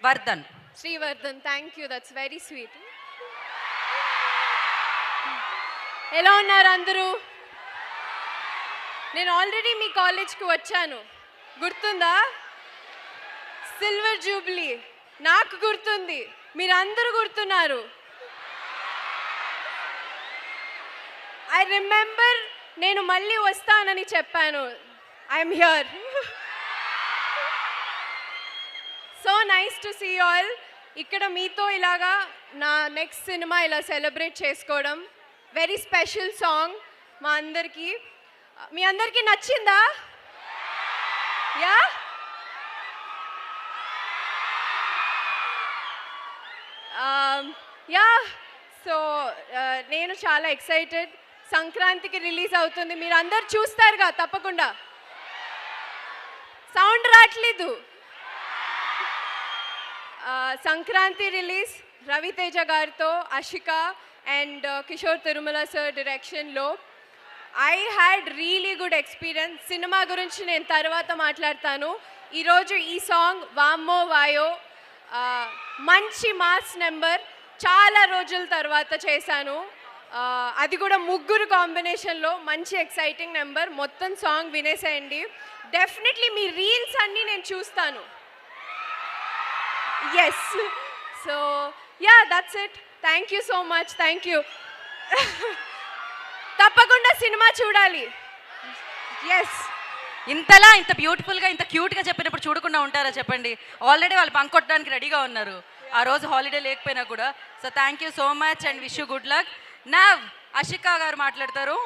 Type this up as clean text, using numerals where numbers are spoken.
Vardhan. Srivardhan, thank you, that's very sweet. ఎలా ఉన్నారు అందరూ? నేను ఆల్రెడీ మీ కాలేజ్కి వచ్చాను, గుర్తుందా? సిల్వర్ జూబ్లీ, నాకు గుర్తుంది, మీరందరూ గుర్తున్నారు. ఐ రిమెంబర్, నేను మళ్ళీ వస్తానని చెప్పాను. I'm here. So nice to see all. ఇక్కడ మీతో ఇలాగా నా నెక్స్ట్ సినిమా ఇలా సెలబ్రేట్ చేసుకోవడం, వెరీ స్పెషల్ సాంగ్ మా అందరికీ. మీ అందరికీ నచ్చిందా? Yeah, yeah. సో నేను చాలా ఎక్సైటెడ్. సంక్రాంతికి రిలీజ్ అవుతుంది, మీరు అందరు చూస్తారుగా తప్పకుండా. సౌండ్ రావట్లేదు. సంక్రాంతి రిలీజ్ రవితేజ గారితో, అషిక అండ్ కిషోర్ తిరుమల సార్ డైరెక్షన్లో. I had really good experience. Cinema గురించి నేను తర్వాత మాట్లాడతాను. ఈరోజు ఈ సాంగ్ వామ్మో వాయో మంచి మాస్ నెంబర్, చాలా రోజుల తర్వాత చేశాను. అది కూడా ముగ్గురు కాంబినేషన్లో, మంచి ఎక్సైటింగ్ నెంబర్. మొత్తం సాంగ్ వినేసేయండి. డెఫినెట్లీ మీ రీల్స్ అన్నీ నేను చూస్తాను. Yes. So yeah, that's it. Thank you so much. Thank you. తప్పకుండా సినిమా చూడాలి. ఎస్. ఇంతలా ఇంత బ్యూటిఫుల్గా ఇంత క్యూట్గా చెప్పినప్పుడు చూడకుండా ఉంటారా చెప్పండి? ఆల్రెడీ వాళ్ళు బంక్ కొట్టడానికి రెడీగా ఉన్నారు, ఆ రోజు హాలిడే లేకపోయినా కూడా. So thank you so much and wish you good luck. Now Ashika గారు మాట్లాడతారు.